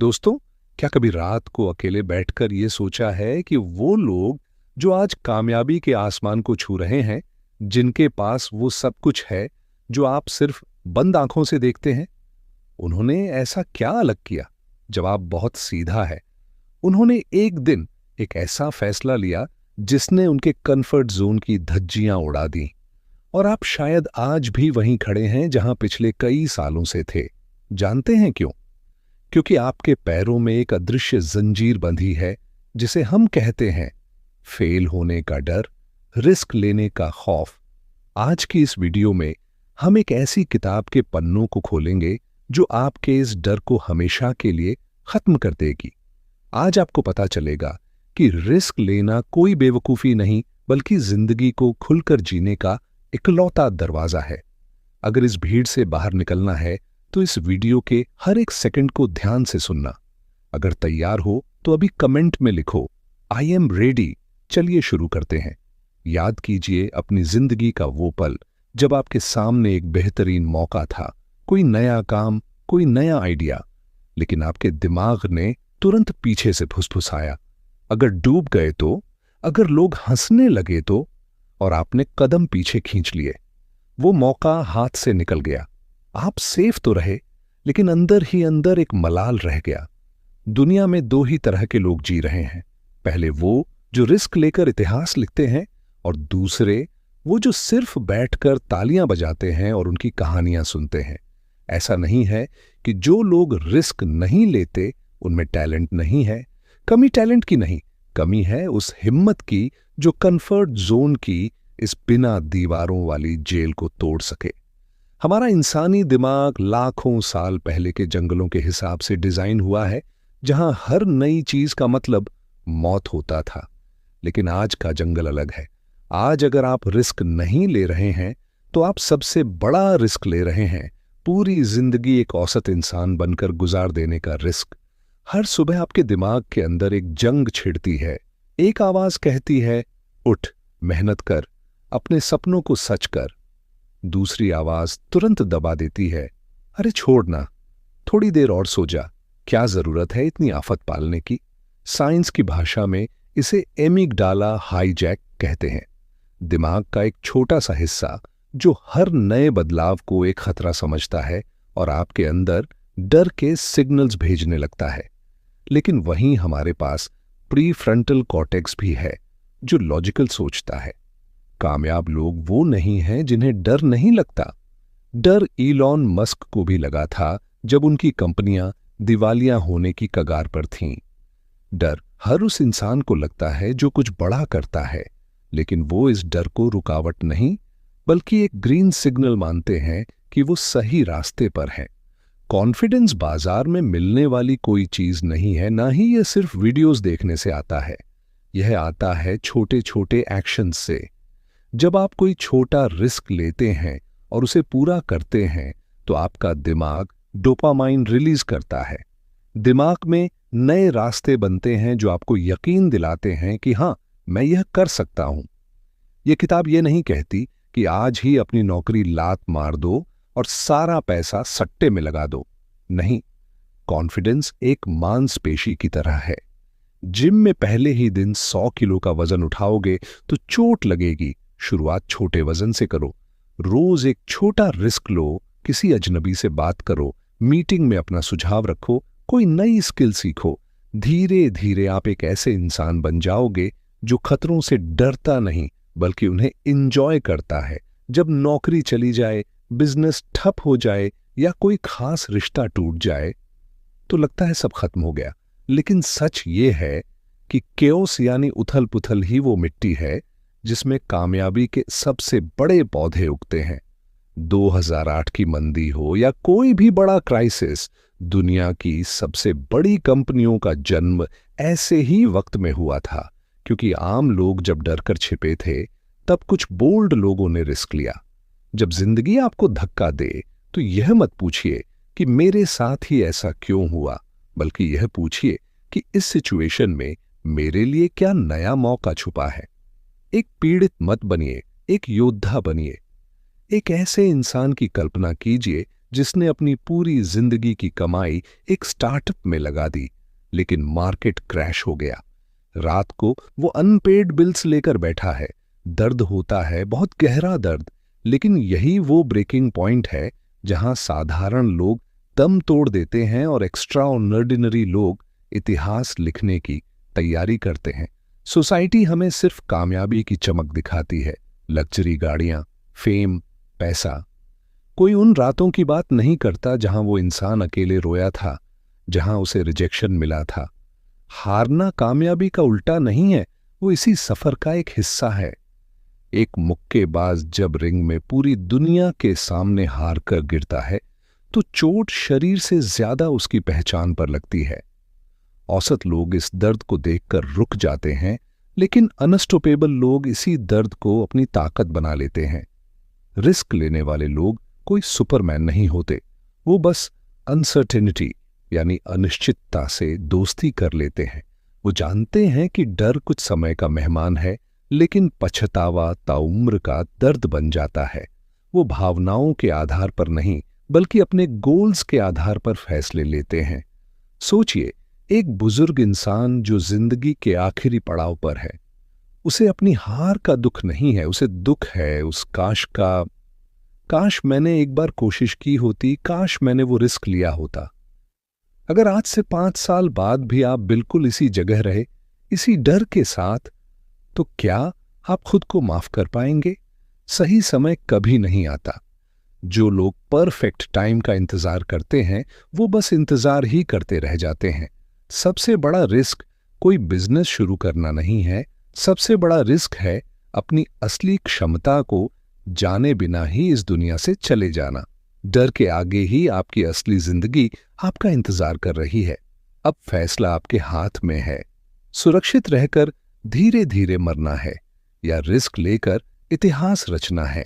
दोस्तों, क्या कभी रात को अकेले बैठकर ये सोचा है कि वो लोग जो आज कामयाबी के आसमान को छू रहे हैं, जिनके पास वो सब कुछ है जो आप सिर्फ बंद आंखों से देखते हैं, उन्होंने ऐसा क्या अलग किया? जवाब बहुत सीधा है। उन्होंने एक दिन एक ऐसा फैसला लिया जिसने उनके कंफर्ट जोन की धज्जियां उड़ा दी। और आप शायद आज भी वहीं खड़े हैं जहां पिछले कई सालों से थे। जानते हैं क्यों? क्योंकि आपके पैरों में एक अदृश्य जंजीर बंधी है जिसे हम कहते हैं फेल होने का डर, रिस्क लेने का खौफ। आज की इस वीडियो में हम एक ऐसी किताब के पन्नों को खोलेंगे जो आपके इस डर को हमेशा के लिए खत्म कर देगी। आज आपको पता चलेगा कि रिस्क लेना कोई बेवकूफी नहीं, बल्कि जिंदगी को खुलकर जीने का इकलौता दरवाजा है। अगर इस भीड़ से बाहर निकलना है तो इस वीडियो के हर एक सेकंड को ध्यान से सुनना। अगर तैयार हो तो अभी कमेंट में लिखो, आई एम रेडी। चलिए शुरू करते हैं। याद कीजिए अपनी जिंदगी का वो पल जब आपके सामने एक बेहतरीन मौका था, कोई नया काम, कोई नया आइडिया, लेकिन आपके दिमाग ने तुरंत पीछे से फुसफुसाया। अगर डूब गए तो, अगर लोग हंसने लगे तो, और आपने कदम पीछे खींच लिए। वो मौका हाथ से निकल गया। आप सेफ तो रहे, लेकिन अंदर ही अंदर एक मलाल रह गया। दुनिया में दो ही तरह के लोग जी रहे हैं। पहले वो जो रिस्क लेकर इतिहास लिखते हैं, और दूसरे वो जो सिर्फ बैठकर तालियां बजाते हैं और उनकी कहानियां सुनते हैं। ऐसा नहीं है कि जो लोग रिस्क नहीं लेते उनमें टैलेंट नहीं है। कमी टैलेंट की नहीं, कमी है उस हिम्मत की जो कंफर्ट जोन की इस बिना दीवारों वाली जेल को तोड़ सके। हमारा इंसानी दिमाग लाखों साल पहले के जंगलों के हिसाब से डिजाइन हुआ है, जहां हर नई चीज का मतलब मौत होता था। लेकिन आज का जंगल अलग है। आज अगर आप रिस्क नहीं ले रहे हैं तो आप सबसे बड़ा रिस्क ले रहे हैं, पूरी जिंदगी एक औसत इंसान बनकर गुजार देने का रिस्क। हर सुबह आपके दिमाग के अंदर एक जंग छिड़ती है। एक आवाज कहती है, उठ, मेहनत कर, अपने सपनों को सच कर। दूसरी आवाज तुरंत दबा देती है, अरे छोड़ना, थोड़ी देर और सो जा, क्या जरूरत है इतनी आफत पालने की। साइंस की भाषा में इसे एमिगडाला हाईजैक कहते हैं। दिमाग का एक छोटा सा हिस्सा जो हर नए बदलाव को एक खतरा समझता है और आपके अंदर डर के सिग्नल्स भेजने लगता है। लेकिन वहीं हमारे पास प्रीफ्रंटल कॉर्टेक्स भी है जो लॉजिकल सोचता है। कामयाब लोग वो नहीं हैं जिन्हें डर नहीं लगता। डर इलॉन मस्क को भी लगा था जब उनकी कंपनियां दिवालिया होने की कगार पर थीं। डर हर उस इंसान को लगता है जो कुछ बड़ा करता है, लेकिन वो इस डर को रुकावट नहीं, बल्कि एक ग्रीन सिग्नल मानते हैं कि वो सही रास्ते पर हैं। कॉन्फिडेंस बाजार में मिलने वाली कोई चीज नहीं है, ना ही यह सिर्फ वीडियोस देखने से आता है। यह आता है छोटे छोटे एक्शन से। जब आप कोई छोटा रिस्क लेते हैं और उसे पूरा करते हैं तो आपका दिमाग डोपामाइन रिलीज करता है। दिमाग में नए रास्ते बनते हैं जो आपको यकीन दिलाते हैं कि हां, मैं यह कर सकता हूं। यह किताब यह नहीं कहती कि आज ही अपनी नौकरी लात मार दो और सारा पैसा सट्टे में लगा दो। नहीं, कॉन्फिडेंस एक मांसपेशी की तरह है। जिम में पहले ही दिन 100 किलो का वजन उठाओगे तो चोट लगेगी। शुरुआत छोटे वजन से करो। रोज एक छोटा रिस्क लो, किसी अजनबी से बात करो, मीटिंग में अपना सुझाव रखो, कोई नई स्किल सीखो। धीरे धीरे आप एक ऐसे इंसान बन जाओगे जो खतरों से डरता नहीं, बल्कि उन्हें इंजॉय करता है। जब नौकरी चली जाए, बिजनेस ठप हो जाए या कोई खास रिश्ता टूट जाए तो लगता है सब खत्म हो गया। लेकिन सच ये है कि केओस यानी उथल पुथल ही वो मिट्टी है जिसमें कामयाबी के सबसे बड़े पौधे उगते हैं। 2008 की मंदी हो या कोई भी बड़ा क्राइसिस, दुनिया की सबसे बड़ी कंपनियों का जन्म ऐसे ही वक्त में हुआ था। क्योंकि आम लोग जब डरकर छिपे थे, तब कुछ बोल्ड लोगों ने रिस्क लिया। जब जिंदगी आपको धक्का दे तो यह मत पूछिए कि मेरे साथ ही ऐसा क्यों हुआ, बल्कि यह पूछिए कि इस सिचुएशन में मेरे लिए क्या नया मौका छुपा है। एक पीड़ित मत बनिए, एक योद्धा बनिए। एक ऐसे इंसान की कल्पना कीजिए जिसने अपनी पूरी जिंदगी की कमाई एक स्टार्टअप में लगा दी, लेकिन मार्केट क्रैश हो गया। रात को वो अनपेड बिल्स लेकर बैठा है। दर्द होता है, बहुत गहरा दर्द, लेकिन यही वो ब्रेकिंग पॉइंट है जहां साधारण लोग दम तोड़ देते हैं और एक्स्ट्रा ऑर्डिनरी लोग इतिहास लिखने की तैयारी करते हैं। सोसाइटी हमें सिर्फ कामयाबी की चमक दिखाती है, लग्जरी गाड़ियां, फेम, पैसा। कोई उन रातों की बात नहीं करता जहां वो इंसान अकेले रोया था, जहां उसे रिजेक्शन मिला था। हारना कामयाबी का उल्टा नहीं है, वो इसी सफर का एक हिस्सा है। एक मुक्केबाज जब रिंग में पूरी दुनिया के सामने हार कर गिरता है, तो चोट शरीर से ज्यादा उसकी पहचान पर लगती है। औसत लोग इस दर्द को देखकर रुक जाते हैं, लेकिन अनस्टॉपेबल लोग इसी दर्द को अपनी ताकत बना लेते हैं। रिस्क लेने वाले लोग कोई सुपरमैन नहीं होते, वो बस अनसर्टेनिटी यानी अनिश्चितता से दोस्ती कर लेते हैं। वो जानते हैं कि डर कुछ समय का मेहमान है, लेकिन पछतावा ताउम्र का दर्द बन जाता है। वो भावनाओं के आधार पर नहीं, बल्कि अपने गोल्स के आधार पर फैसले लेते हैं। सोचिए, एक बुजुर्ग इंसान जो जिंदगी के आखिरी पड़ाव पर है, उसे अपनी हार का दुख नहीं है, उसे दुख है उस काश का, काश मैंने एक बार कोशिश की होती, काश मैंने वो रिस्क लिया होता। अगर आज से 5 साल बाद भी आप बिल्कुल इसी जगह रहे, इसी डर के साथ, तो क्या आप खुद को माफ कर पाएंगे? सही समय कभी नहीं आता। जो लोग परफेक्ट टाइम का इंतजार करते हैं, वो बस इंतजार ही करते रह जाते हैं। सबसे बड़ा रिस्क कोई बिजनेस शुरू करना नहीं है, सबसे बड़ा रिस्क है अपनी असली क्षमता को जाने बिना ही इस दुनिया से चले जाना। डर के आगे ही आपकी असली जिंदगी आपका इंतजार कर रही है। अब फैसला आपके हाथ में है, सुरक्षित रहकर धीरे धीरे मरना है या रिस्क लेकर इतिहास रचना है।